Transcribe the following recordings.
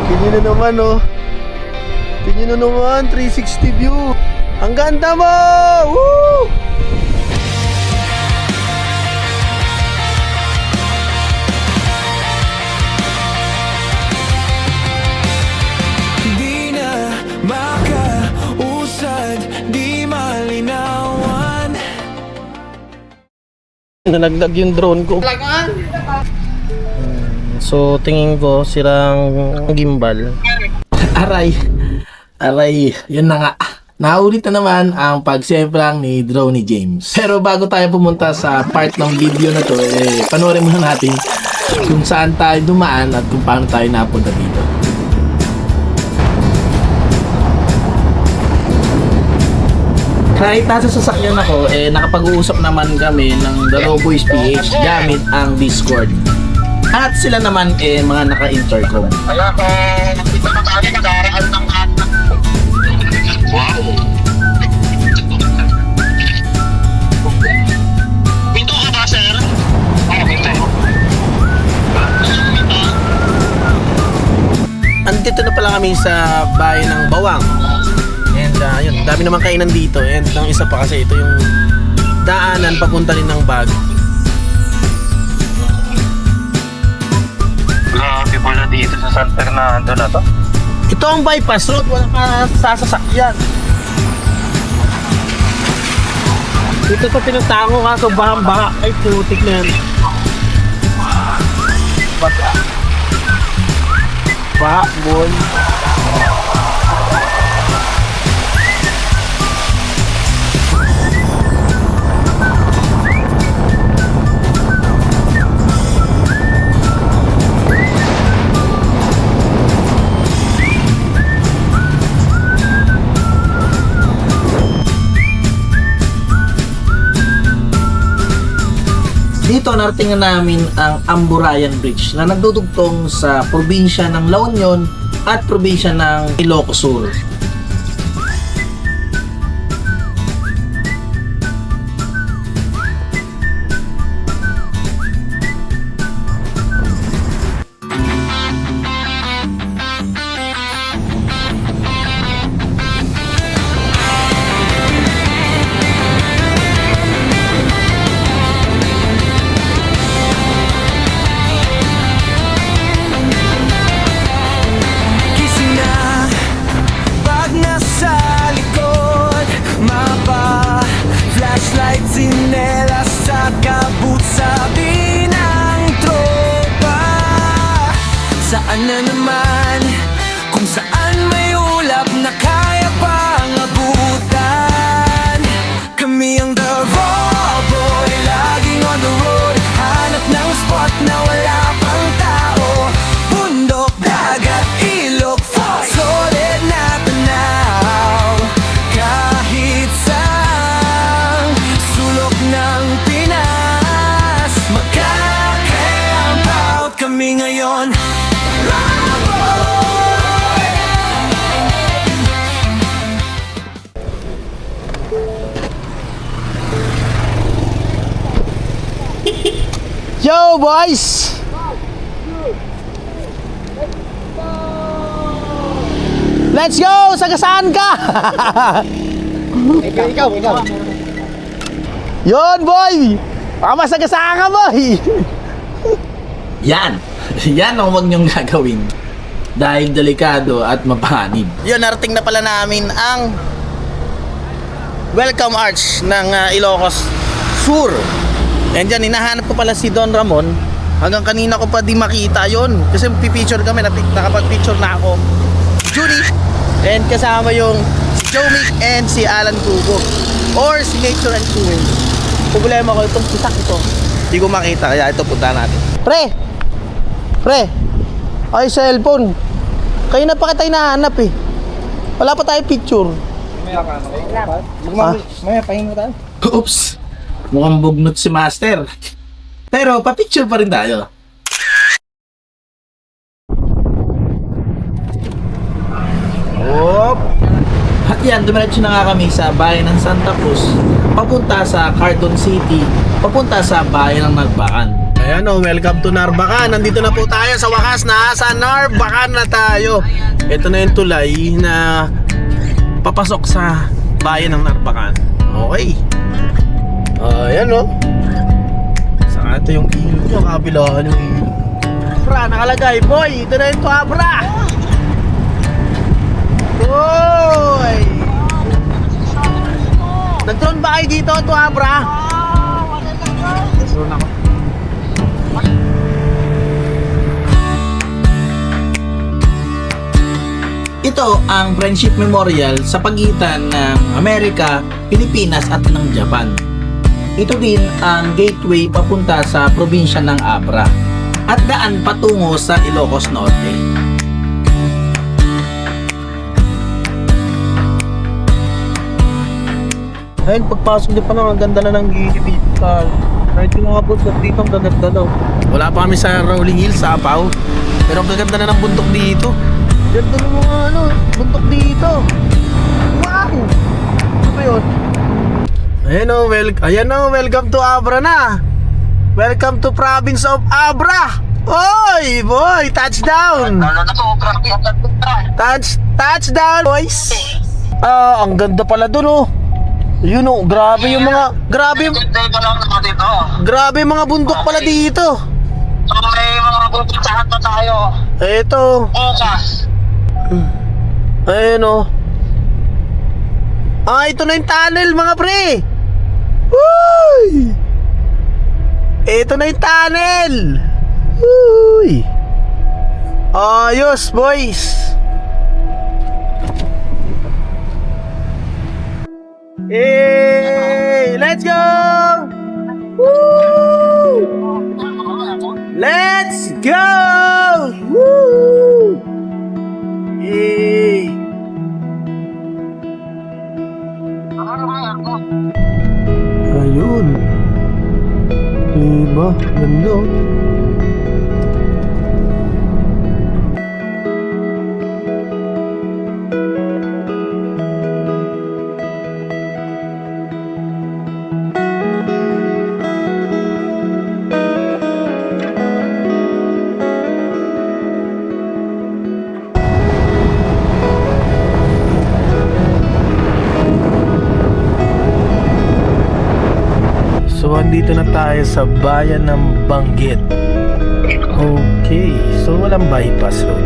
Tingnan na naman, oh. Tingnan na naman, 360 view. Ang ganda mo! Woo! Di na makausad, di malinawan. Nalaglag yung drone ko. So, tingin ko sirang gimbal. Aray, yun na nga. Naulit na naman ang pagsemplang ni Drone ni James. Pero bago tayo pumunta sa part ng video na to, panoorin muna natin kung saan tayo dumaan at kung paano tayo napunta dito. Kahit nasa sasakyan ako, nakapag-uusap naman kami ng The Raw Boys PH gamit ang Discord. At sila naman mga naka-intercom. Kaya dito na tayo nag-aaral ng anak. Wow! Pinto ka ba, sir? Oo, pinto. Andito na pala kami sa bahay ng Bawang. And yun, dami naman kainan dito. And ang isa pa kasi ito yung daanan papunta rin ng Baguio. Grabe pala dito sa San Fernando na to. Ito ang bypass road, wala ka sasakyan. Dito sa pinagtango ka, so bahang-baha. Ay, putik na yan. Baha, boy. Dito narating namin ang Amburayan Bridge na nagdudugtong sa probinsya ng La Union at probinsya ng Ilocos Sur. Gising na pag nasa likod, mapa, flashlight, sinelas, saka boot, sabi ng tropa. Saan na naman, kung saan may ulap na kaya pang abutan. Kami ang The Raw Boy, laging on the road, hanap ng spot na wala pang tao. Bundok, dagat, ilog, falls, solid na tanaw. Kahit saan sulok ng Pinas, magka-camp out kami ngayon. Raw Boy! Yo, boys! Let's go! Sagasaan ka! ikaw. Yon, boy! Baka masagasaan ka, boy! Yan! Yan ang huwag niyong gagawin. Dahil delikado at mapanganib. Yun, narating na pala namin ang Welcome Arch ng Ilocos Sur. And dyan, hinahanap ko pala si Don Ramon. Hanggang kanina ko pa di makita yon kasi pipicture kami, nakapag-picture na ako. Judy! And kasama yung si Joe Mick and si Alan Cubo. Or si Nature and Cool. Problema ko, itong pisak ito. Hindi ko makita, kaya ito punta natin. Pre! Ay, cellphone. Kayo na pa kita hinahanap eh. Wala pa tayo picture. Maya pahinga tayo. Oops! Mukhang bugnot si Master. Pero pa-picture pa rin tayo. Op! At yan, dumiretso na nga kami sa bayan ng Santa Cruz, papunta sa Cardon City, papunta sa bayan ng Nagbakan. Ayan o, welcome to Narbacan. Nandito na po tayo sa wakas. Nasa Narbacan na tayo. Ito na yung tulay na papasok sa bayan ng Narbacan. Okay. Ayan o. Saka ito yung ilog nyo. Kabilahan yung ilog. Abra, nakalagay. Boy, ito na yung Abra. Boy! Nag-drone ba kayo dito, Abra? Nag-drone ako. Ito ang Friendship Memorial sa pagitan ng Amerika, Pilipinas at ng Japan. Ito din ang gateway papunta sa probinsya ng Abra at daan patungo sa Ilocos Norte. Ayun, pagpasok din pa lang, ang ganda na ng gilid dito. Kahit yung mga bundok dito, ang gaganda daw. Wala pa kami sa Rolling Hills, sa Apaw. Pero ang gaganda na ng bundok dito. Ganda ng mga bundok dito. Wow! Ano ba yun? Ayan o, welcome to Abra na. Welcome to province of Abra. Oy, boy, touchdown. Lalo na to, grabe ang ganda. Touchdown, boys. Ang ganda pala dun oh. Yun oh, grabe yung mga Day pa lang naman dito. grabe yung mga bundok pala dito. So may mga pupuntahan pa tayo. Eto. Bukas. Ayun oh. Ito na yung tunnel mga pre. Uy! Ito na yung tunnel. Uy! Ayos boys. Hey! Let's go! Woo! Let's go! Woo! Hey! Ayun. Diba? Ganda. So, andito na tayo sa bayan ng Banggit. Okay. So, walang bypass road.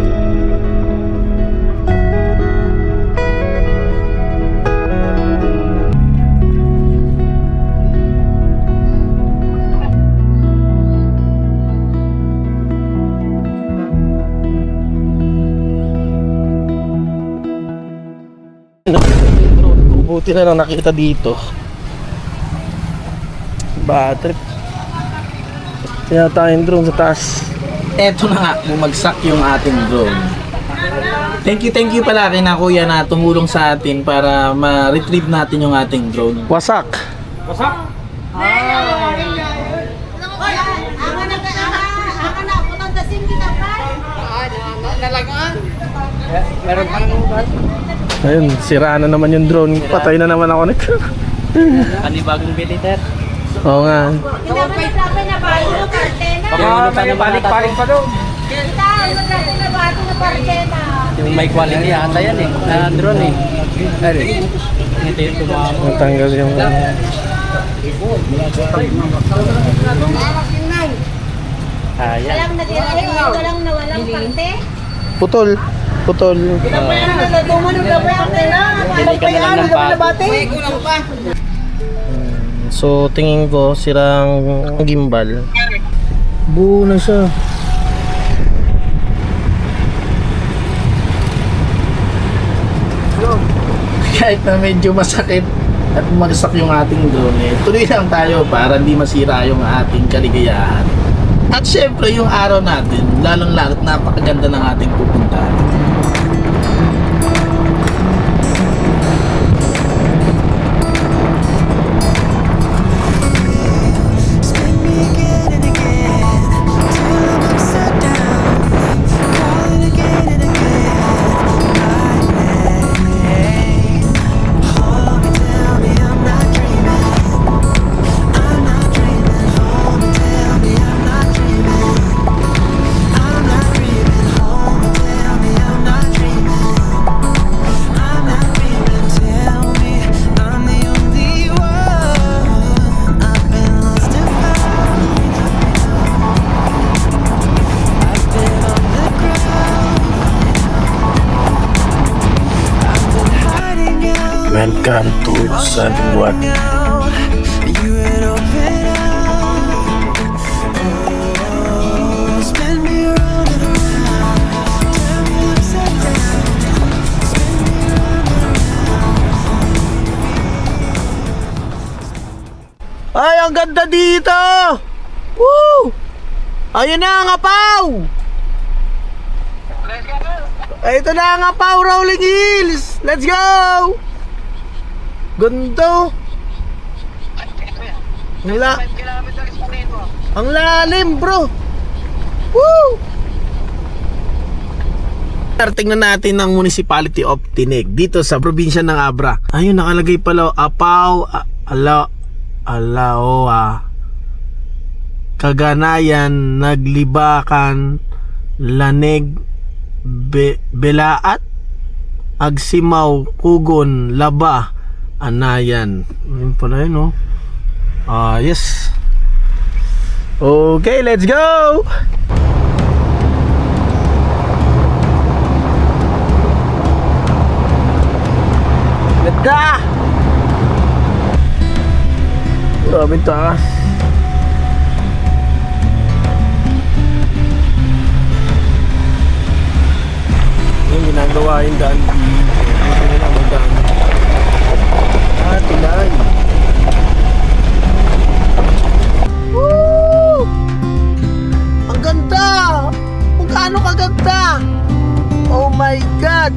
Buti na lang nakita dito. Bad trip. Kaya tayong drone sa taas. Eto na nga, bumagsak yung ating drone. Thank you pala kay na kuya na tumulong sa atin para ma-retrieve natin yung ating drone. Wasak. Ayun, sira na naman yung drone. Patay na naman ako nito. Panibagong biliter. Oo nga. Balik-balik pa doon. Yung may quality ata yan eh, na drone eh. Ito yung tumama. Natanggal yung... Ayan. Walang nawalang parte. Putol. Bili ka na lang ng bago. So, tingin ko, sirang gimbal. Buo na siya. Kahit na medyo masakit at bumagsak yung ating drone, tuloy lang tayo para hindi masira yung ating kaligayahan. At syempre yung araw natin, lalong-lalo't napakaganda ng ating pupuntahan. Welcome to San Juan. You had open up. Oh, spin me around and around. Turn me upside down. Spin me around. Ay, ang ganda dito! Woo! Ayun na ang Apaw! Ito na ang Apaw Rolling Hills! Let's go! Ganda! Ang lalim, bro! Woo! Tingnan natin ang Municipality of Tinig dito sa probinsya ng Abra. Ayun, nakalagay pala Apaw, Alaoa, Kaganayan, Naglibakan, Laneg, Belaat, Agsimaw, Kugon, Laba, Anayan. Ayun pala yun, oh. Yes. Okay, let's go! Ganda! Grabe taas. Yung ginagawa yung daan dito. Ito na lang ang daan. Tulay. Woo! Ang ganda! Kung gaano kaganda! Oh my God!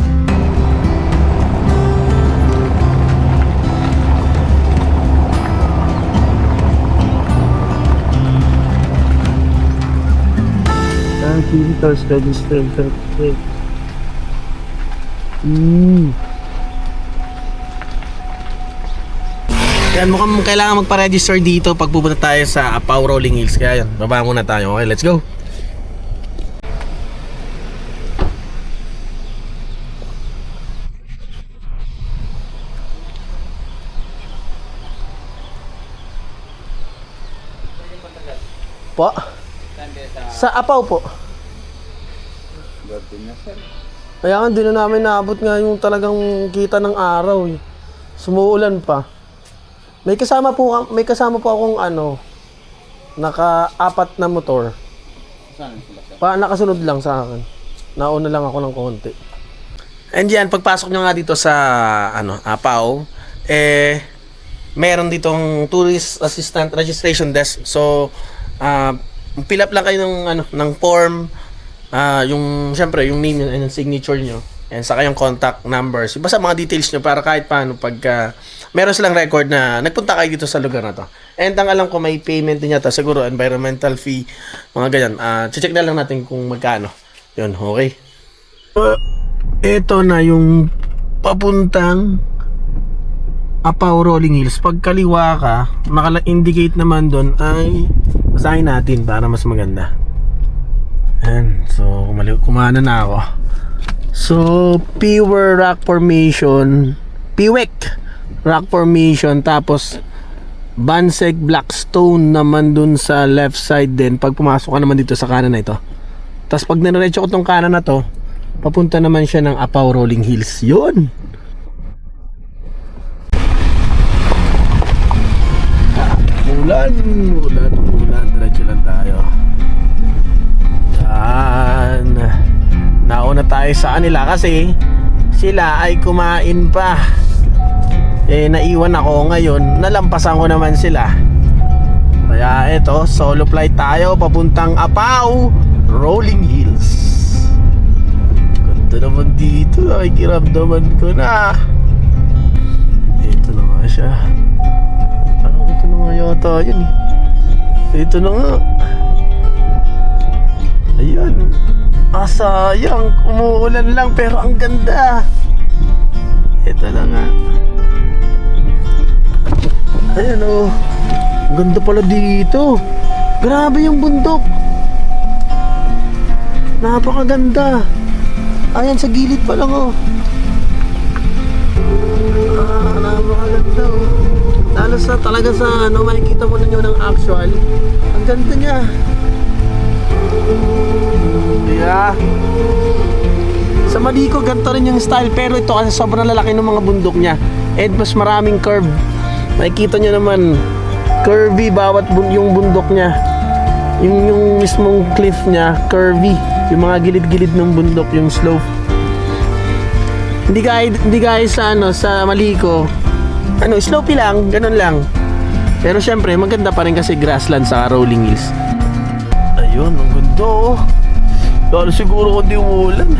Visitors registered. Yan, mukhang kailangan magpa-register dito pag pupunta tayo sa Apaw Rolling Hills. Kaya yan, baba muna tayo. Okay, let's go. Po? Sa Apaw po. Kaya nga, hindi na namin naabot nga yung talagang kita ng araw eh. Sumuulan pa. May kasama po akong naka-apat na motor. Nakasunod lang sa akin. Nauna lang ako ng konti. And yan, pagpasok nyo nga dito sa Apaw, meron ditong tourist assistant registration desk. So, fill up lang kayo ng form, yung syempre yung name and yung signature nyo, and saka yung contact numbers, basta mga details nyo para kahit paano pagka meron silang record na nagpunta kayo dito sa lugar na to. And ang alam ko may payment din yata, siguro environmental fee, mga ganyan. Check na lang natin kung magkano. Yun, okay. Ito na yung papuntang Apaw Rolling Hills. Pag kaliwa ka, naka-indicate naman doon ay basahin natin para mas maganda. Ayan. So, kumana na ako. So, Pure Rock Formation, Piwek Rock Formation, tapos Banseg Blackstone naman dun sa left side din. Pag pumasok ka naman dito sa kanan na ito. Tapos pag nanaretso ko tong kanan na to, papunta naman siya ng Apaw Rolling Hills. Yun! Ulan. Diretso lang tayo. Yan. Nauna tayo sa kanila kasi sila ay kumain pa. Naiwan ako ngayon. Nalampasan ko naman sila. Kaya eto, solo flight tayo papuntang Apaw Rolling Hills. Ganda naman dito. Ay, kiramdaman ko na. Ito na nga siya. Ito na nga yata yun eh. Ito na nga. Ayan. Sayang. Umuulan lang pero ang ganda. Ito na nga. Ayan oh. Ang ganda pala dito. Grabe yung bundok. Napakaganda. Ayan sa gilid pa lang oh. Napakaganda oh. Lalo sa talaga sa makikita mo na nyo ng actual. Ang ganda niya. Yeah. Sa Madico ganito rin yung style, pero ito kasi sobrang lalaki ng mga bundok niya. and mas maraming curve. Makikita nyo naman, curvy bawat yung bundok niya. Yung mismong cliff niya, curvy. Yung mga gilid-gilid ng bundok, yung slope. Hindi guys sa sa Maliko. Slopey lang, ganun lang. Pero syempre, maganda pa rin kasi grassland sa rolling hills. Ayun, ang ganda oh. Lalo siguro kung di umulan.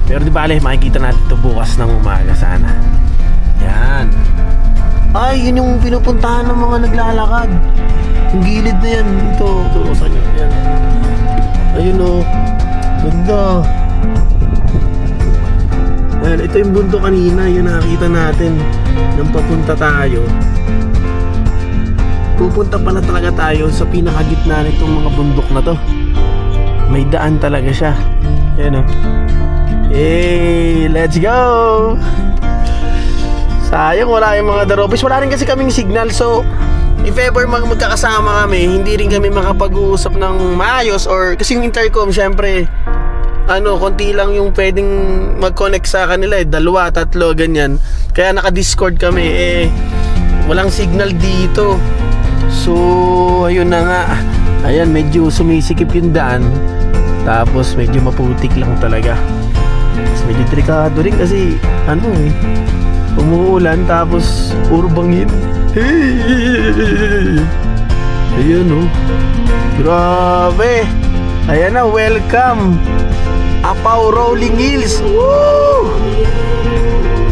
Pero di bale, makikita natin ito bukas ng umaga sana. Yan. Ay, yun yung pinupuntahan ng mga naglalakad. Yung gilid na yan. Dito, turusan nyo. Yan. Ayun oh. Ganda. Ayan, ito yung bundok kanina. Yun nakakita natin. Nang papunta tayo. Pupunta pala talaga tayo sa pinakagitna nitong mga bundok na to. May daan talaga siya. Ayan oh. Hey, let's go! Sayang wala yung mga darobis. Wala rin kasi kaming signal. So if ever magkakasama kami, hindi rin kami makapag-uusap ng maayos. Or kasi yung intercom syempre konti lang yung pwedeng mag-connect sa kanila 2, 3, ganyan. Kaya naka-Discord kami walang signal dito. So ayun na nga. Ayan, medyo sumisikip yung daan. Tapos medyo maputik lang talaga. Tapos medyo delikado rin kasi umuulan tapos puro bangin. Hey! Ayan oh. Grabe. Ayan na, welcome. Apao Rolling Hills. Woo!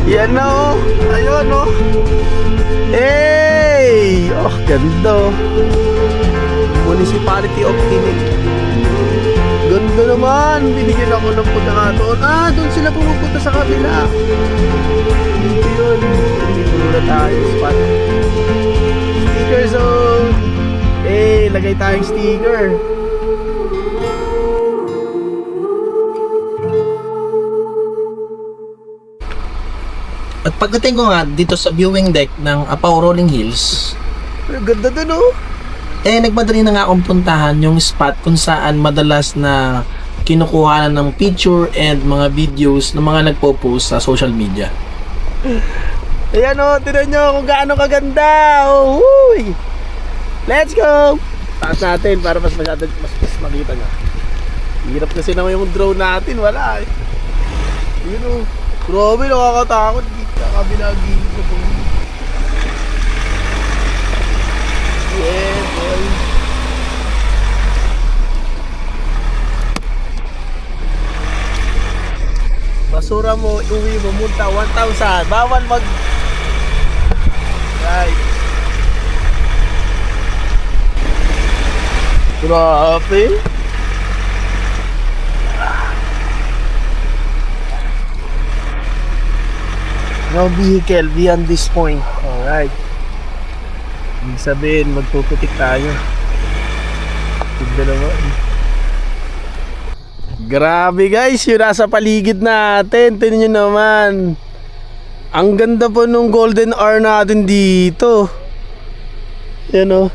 Yan na oh. Ayun oh. Hey! Oh, ganda oh. Municipality of Tinig. Ganda naman. Binigyan ako ng pagkakataon. Doon sila pumupunta sa kabila. Dito yun. Dito na tayo spot. Sticker zone. Lagay tayong sticker. At pagdating ko nga dito sa viewing deck ng Apao Rolling Hills, Ganda dun oh. nagmadali na nga akong puntahan yung spot kung saan madalas na kinukuhanan ng picture and mga videos ng mga nagpo-post sa social media. Ayan oh, tinan nyo kung gaano kaganda. Oh, huy. Let's go. Taas natin para mas makita nyo. Hirap kasi naman yung drone natin. Wala eh. Yun oh. Grabe, nakakatakot. Kabilagi ko po. Yeah, boy. Basura mo, uwi mo, multa 1,000. Bawal right. Grabe. No vehicle beyond this point. Alright. Ibig sabihin, magpuputik tayo. Tignan naman. Grabe guys, yung nasa paligid natin. Tignan nyo naman. Ang ganda po nung golden hour natin dito. Yan o.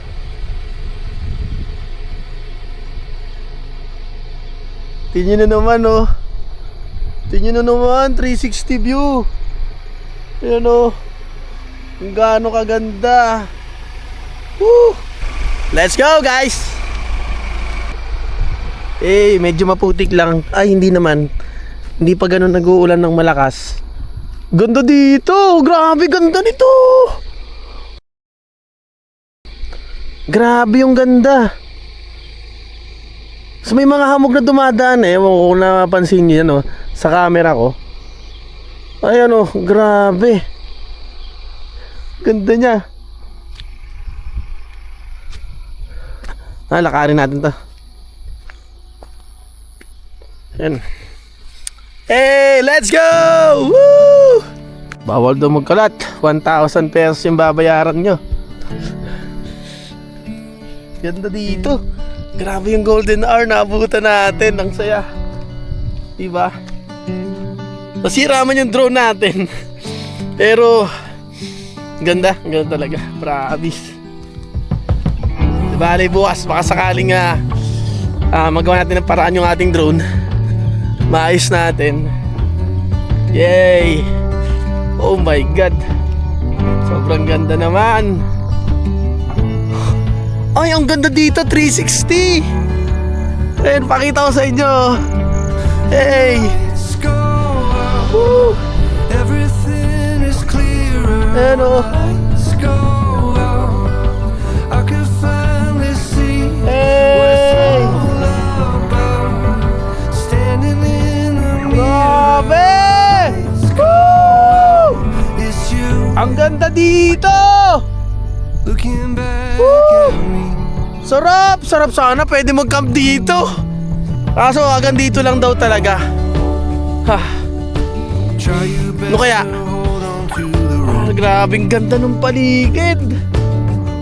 Tignan nyo naman o. Tignan nyo naman, 360 view. Yan o. Kung gaano kaganda. Woo! Let's go guys! Medyo maputik lang. Ay, hindi naman. Hindi pa ganun nag-uulan ng malakas. Ganda dito! Grabe, ganda nito! Grabe yung ganda. So may mga hamog na dumadaan eh. Ewan ko kung napansin nyo yan o. Sa camera ko. Ayan o, grabe. Ganda niya. Lakarin natin to. Ayan. Hey, let's go! Woo! Bawal daw magkalat. 1,000 pesos yung babayaran nyo. Ganda dito. Grabe yung golden hour na abutan natin. Ang saya. Diba? Masira man yung drone natin. Pero ganda, ganda talaga. Promise. Bale bukas baka sakaling magawa natin ng paraan yung ating drone. Maayos natin. Yay! Oh my God. Sobrang ganda naman. Ay, ang ganda dito, 360. Ayun, pakita ko sa inyo. Hey. Let's go out. Woo. Everything is clearer. Ayan o. Let's go out. I can finally see what it's Hey. all about. Standing in the mirror. Grabe. Woo. It's you Ang ganda dito. looking back Woo. at me. Sarap, sarap sana. Pwede mag-camp dito. Kaso hanggang dito lang daw talaga. Ha. Try your best Ano kaya? to hold on to the road. Grabing ganda ng paligid.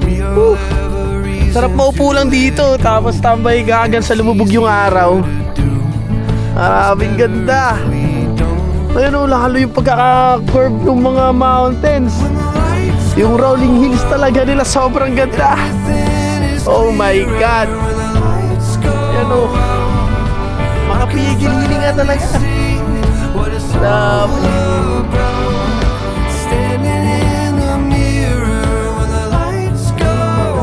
We are Woo. every Sarap maupo lang dito. Tapos tambay ka hanggang sa lumubog yung araw. Grabing ganda. Ayun o, lalo yung pagkaka-curve ng mga mountains. Yung rolling hills talaga nila, sobrang ganda. Oh my God. Yan o. Makapigil-hili nga talaga. Grabe. Standing in the mirror when the lights go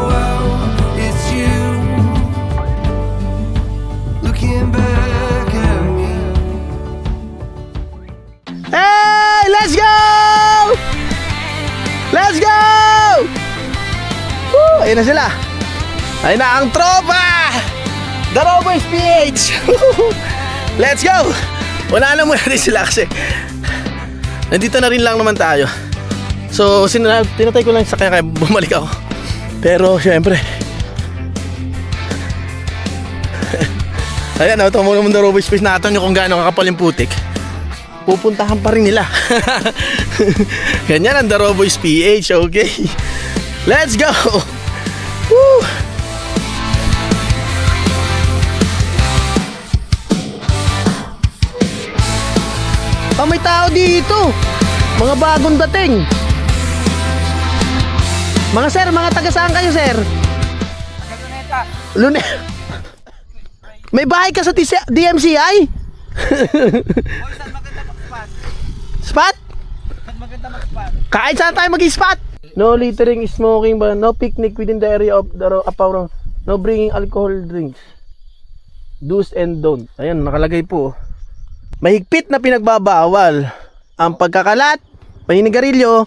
out. It's you looking back at me. Hey! Let's go! Let's go! Woo! Ayun na sila. Ayun na ang tropa! The Rovers PH! Let's go! Wala na muna din sila kasi nandito na rin lang naman tayo. So, tinatay ko lang sa kaya bumalik ako. Pero, syempre ayan, ito muna muna Rovers PH natin yung kung gaano kakapal yung putik. Pupuntahan pa rin nila. Ganyan ang The Roboys PH, okay? Let's go! Woo! May tao dito. Mga bagong dating. Mga sir, mga taga saan kayo, sir? Luneta. May bahay ka sa DMCI? Spot? Kahit saan tayo mag-spot? No littering, smoking, no picnic within the area of the Apaurang. No bringing alcohol drinks. Do's and don't. Ayan, nakalagay po. Mahigpit na pinagbabawal ang pagkakalat, paninigarilyo,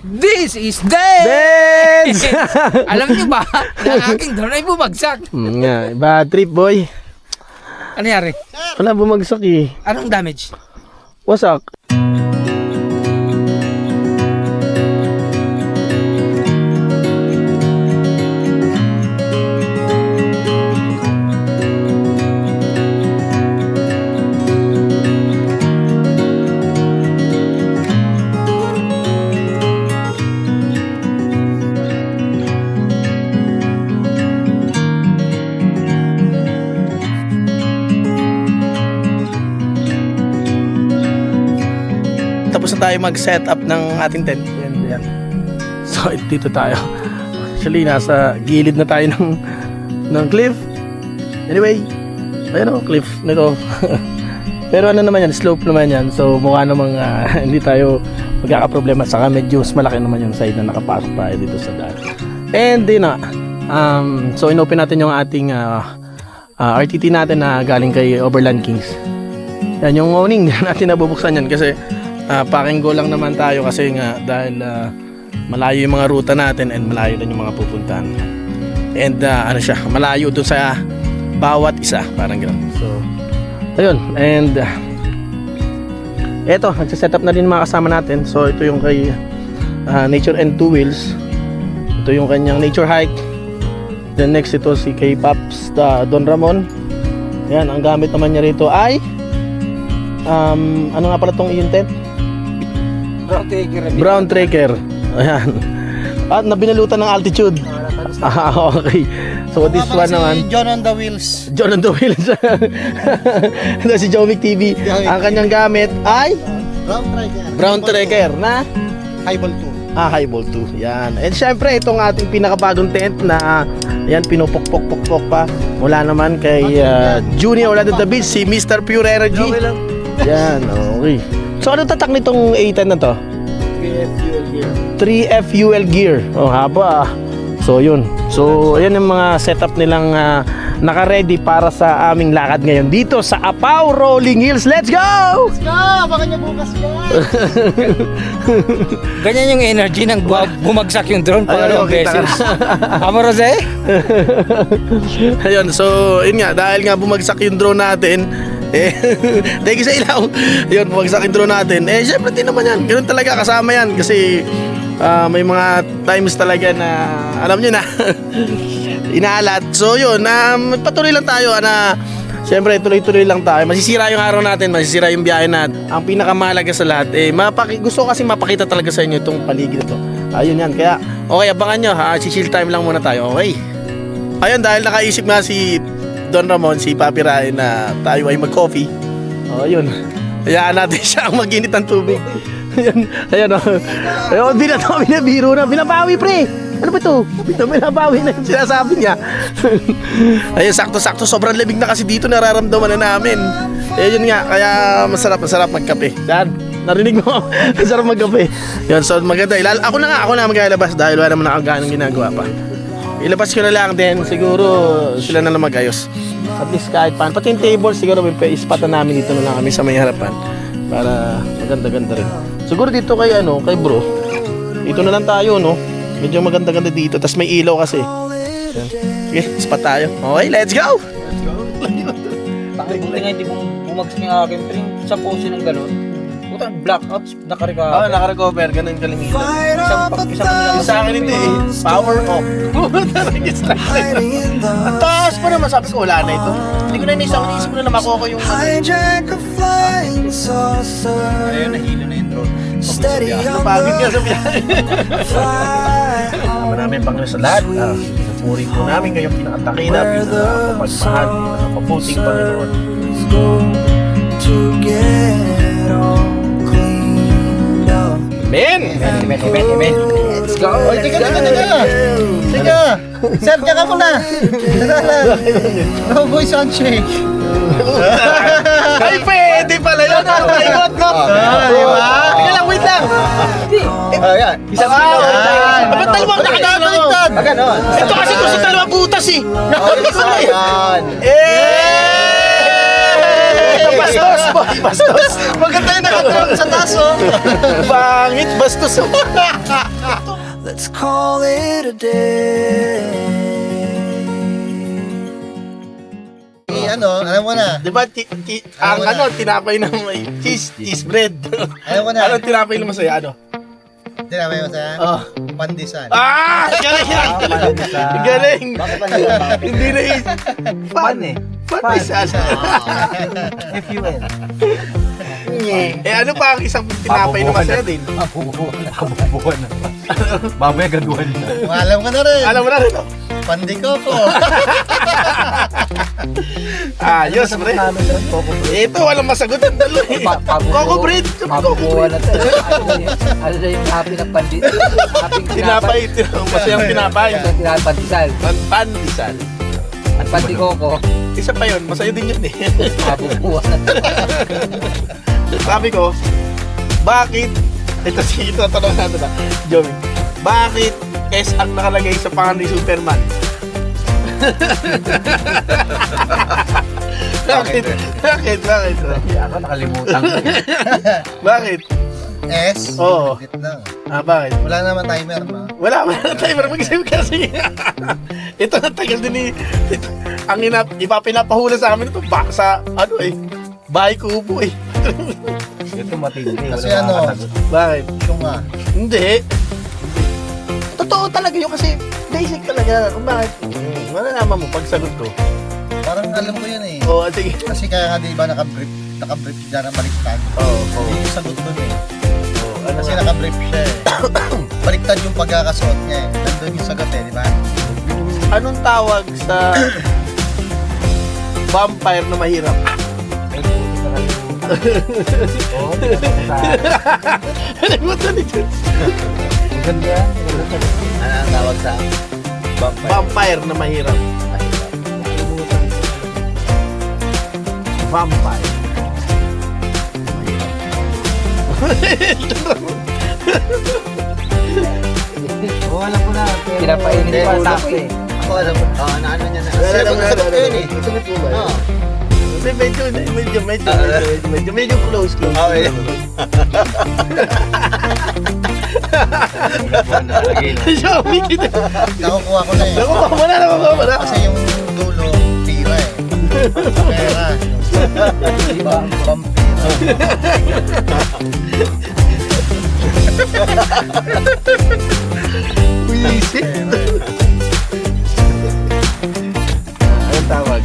This is dead! dance! Alam niyo ba, na aking drone ay bumagsak. Nga, bad trip boy. Ano nangyari? Wala bumagsak eh. Anong damage? Wasak. Tapos na tayo mag-set up ng ating tent. Yan. So, dito tayo. Actually, nasa gilid na tayo ng cliff. Anyway, ayun o, cliff nito. Pero ano naman yan, slope naman yan. So, mukha namang hindi tayo magkakaproblema. Saka medyo malaki naman yung side na nakapasok tayo dito sa daan. And din so inopen natin yung ating RTT natin na galing kay Overland Kings. Yan yung awning natin nabubuksan yan kasi packing go lang naman tayo kasi nga dahil malayo yung mga ruta natin and malayo din yung mga pupuntahan. And siya, malayo dun sa bawat isa, parang gano'n. So, ayun, and eto, nagsiset up na din mga kasama natin. So, ito yung kay Nature and Two Wheels. Ito yung kanyang Nature Hike. Then next, ito si kay Paps Don Ramon. Ayan, ang gamit naman niya rito ay ano nga pala tong iyong tent? Brown Tracker. Ayan. At nabinalutan ng altitude. Okay. So this one naman, John on the Wheels. John on the Wheels. Ito si Jomic TV. Ang kanyang gamit ay Brown Tracker na Highball 2. Highball 2. Yan. And syempre itong ating pinakabagong tent na yan, pinupok-pok-pok pa. Mula naman kay Junior Wala The Beach, si Mr. Pure Energy. Yan, okay. So ano tatak nitong A10 na to? 3F fuel gear. Oh, haba. So yun. So ayan yung mga setup nilang naka-ready para sa aming lakad ngayon dito sa Apao Rolling Hills. Let's go! Ganyan yung energy ng bumagsak yung drone Ayun, pangalawang kita ka beses. Amorosa eh? Ayun, so yun nga, dahil nga bumagsak yung drone natin, dahil sa ilaw, yun, bumagsak yung drone natin, syempre din naman yan, ganun talaga, kasama yan, kasi may mga times talaga na, alam nyo na, inaalat. So yun, patuloy lang tayo, syempre, tuloy-tuloy lang tayo, masisira yung araw natin, masisira yung biyahe natin. Ang pinakamahalaga sa lahat, gusto ko kasi mapakita talaga sa inyo itong paligid ito. Ayun yan, kaya, okay, abangan nyo, chill time lang muna tayo, okay? Ayun, dahil nakaisip nga si Don Ramon, si Papi Rai na tayo ay mag-coffee. Oh, yun. Hayaan natin siya ang mag-init ng tubig. Ayan, ayun, binabiro na. Binabawi, pre. Ano ba ito? Binabawi na yung sinasabi niya. Ayun, sakto-sakto. Sobrang lamig na kasi dito, nararamdaman na namin. Yun nga, kaya masarap magkape. Yan, narinig mo? Masarap magkape. Yun, so maganda. Ako na maglalabas dahil wala naman ako ganang ginagawa pa. Ilabas ko na lang din, siguro sila na lang mag-ayos. At least kahit paano. Pati yung table, siguro may ispatan namin dito na lang kami sa may harapan. Para maganda-ganda rin. Siguro dito kay bro. Dito na lang tayo, no? Medyo maganda-ganda dito. Tapos may ilaw kasi. Yan. Sige, ispat tayo. Okay, let's go! Buti nga hindi bumagsak yung akin. Pero yung sa pose ng gano'n, putang blackouts, nakarecover. Oo, nakarecover. Ganun kalimitan. Isang Sa akin hindi eh. Power off. Ang taas pa naman. Sabi ko, wala na ito. Hindi ko na inisip ko na makuha yung Hijack a flying saucer. Ayun, nahilo na yung drone. Steady on napagod nga sa biyahe. fly. Marami pang sa lahat. Puri po namin kayong pinakatakina, pinakapagmahal, pinakapaputing Panginoon. Go to get all cleaned up. Amen! Amen. Let's go. Oy, teka. Teka. Sir, teka muna. No voice on shake. Ay, pwede pala yun! Ikot, no? Di ba? Teka lang, wait lang! Ayan. Isa pa. Ba't dalawang nakakabaliktad? Ganon. Ito kasi gusto dalawang butas eh! Ayan. Bastos! Bastos! Maganda yung nakatulong sa taas, oh! Bangit, bastos, oh! Let's call it a day. Alam mo na. Di ba, ang tinapay na may cheese bread. Alam mo na. Ano tinapay na masaya, ano? Tinapay mo sa Oh. pandesal. Galing yan! Galing! Hindi na Pan eh. Pandesal. FUN. Ano pa ang isang tinapay na masaya din? Kabubuhan na. Mamaya gagawa nila. Alam ko na rin. Alam mo na rin, oh. Pandikoko. Ayos, pre. Ito, walang masagutan dalo eh. Coco bread. Mabubuhan na to. Ano na yung happy ng pandit? Tinapay, masayang tinapay. Pandisal. Pandesal. At pandikoko, Isa pa yun, masaya din yun eh. mabubuhan na to. Sabi ko, bakit, ito tanong natin na, Joey, bakit S ang nakalagay sa pangalan ni Superman? Bakit? Ako nakalimutan ko. Bakit? S. Oo. Wait lang. Bakit? Wala naman timer ma. Wala na timer mag-save kasi. Ito na tagal din ni ang ipapinapahula sa amin ito sa bahay kubo eh. Ito matindi. Kasi ano, Bakit? yung nga. Hindi. Totoo talaga yun kasi basic talaga kung bakit. Malalaman mo pag sagot ko. Parang alam ko yun eh. Oo, sige. Kasi kaya nga di ba naka-brief dyan ang baliktad. Oo. Yun yung sagot dun eh. Ano Kasi nga? naka-brief siya eh. Baliktad yung pagkakasuot niya eh. Nandun yung sagot eh, di ba? Anong tawag sa vampire na mahirap? Oo, Nalimutan ni Jules. maganda. Ano ang tawag sa Vampire na mahirap. Vampire. Oo, alam ko na. Pinapainit pa sa akin. Ako alam mo. Ano niya na. Sagot ko yun eh. Sagot mo ba? Oo. Medyo close. Okay. Xiaomi kita. Nakukuha ko na eh. Nakukuha mo na. Kasi yung dulo, pira eh. Pera. Pampira. Buisit. Anong tawag?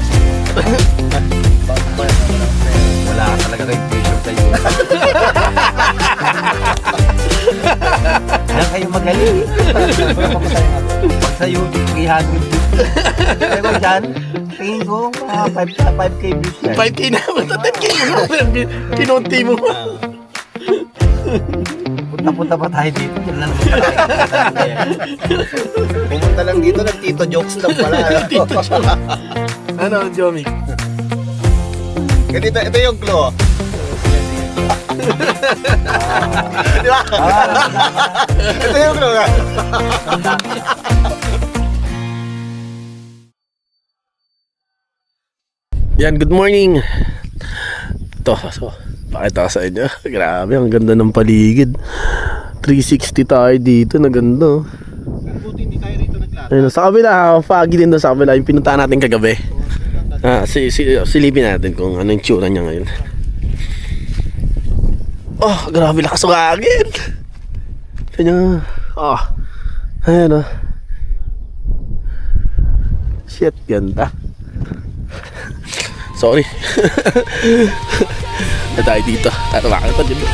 Wala ka talaga kay pressure sa iyo. Kaya kayo magaling. Pag sa YouTube, 300. Kaya ko dyan, tingin ko, 5K views yan. 5K na. 10K na. Pinunti mo. Punta-punta pa tayo dito. Yan na naman. Pumunta lang dito, nag-tito jokes lang pala. Ano, Jomi? Ganito, ito yung clue. Di ba? Ito yung clue. Yan, good morning. Ito, pakita ko sa inyo. Grabe, ang ganda ng paligid. 360 tayo dito, na ganda. Ayun, sa kabila, foggy din doon sa kabila. Yung pinuntahan natin kagabi. Silipin natin kung anong tsura niya ngayon. Oh, grabe lakas ng hangin. Tignan nyo. Oh, ayan oh. Shit, ganda. Sorry. Na tayo dito. Ano ba? Ito dito.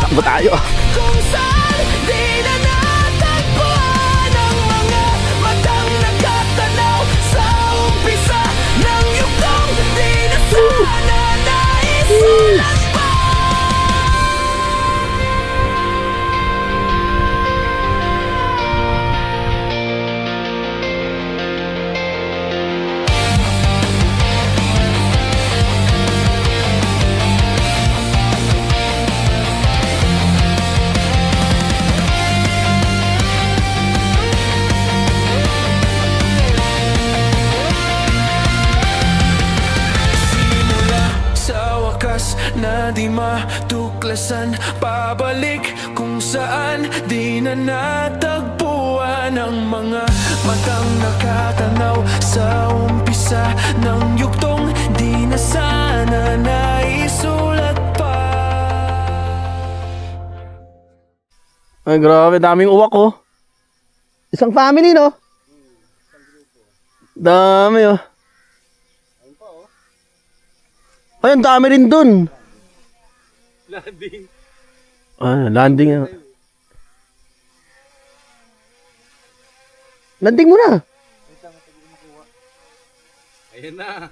Takbo tayo. Kung saan di na natagpuan ang mga matang nakatanaw sa umpisa ng yugtong di na sana naisulat pa. Na di matuklasan, pabalik kung saan di na natagpuan ang mga matang nakatanaw sa umpisa ng yugtong di na sana naisulat pa. Ay, grabe, daming uwak oh. Isang family, no? Dami oh. Ay, ang dami rin dun. Landing. Landing. Landing mo na. Ayan na.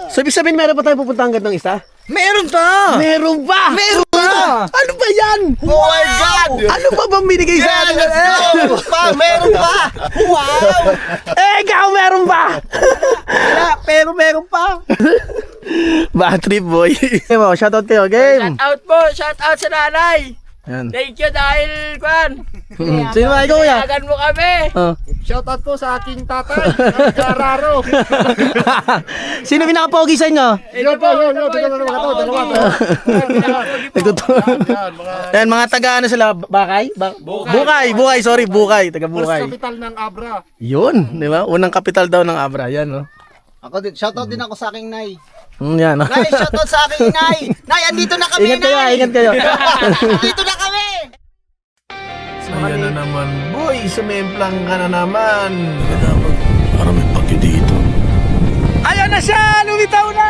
So, ibig sabihin, meron pa tayo pupuntahan ng isa? Meron pa! Meron pa! Meron pa! Ano ba yan? Oh my God! Ano pa bang binigay sa atin? Meron pa! Meron pa! Wow! Ikaw meron pa! Pero meron pa! Bad trip, boy. Game mo, shoutout kayo, game. Out po, shout out sa nanay. Yan. Thank you dahil kwan. Sino ba ikaw, kuya? Tagan mo kami. Oh. Shoutout po sa aking tatay, Gararo. Sino pinaka-pogi sa inyo? Ito po, Yan, mga taga ano sila? Bakay? Bukay, sorry, Bukay. Taga Bukay. Kapital ng Abra. Yun, di ba? Unang kapital daw ng Abra. Yan, no? Ako din, shoutout din ako sa aking nay. Yan, no? Nay, shoutout sa aking nay. Nay, andito na kami, Ingat kayo, nay. ingat kayo. Andito na kami. Ayan na naman, boy. Sumemplang ka na naman. Para may pagyo dito. Ayan na siya! Lumitaw na!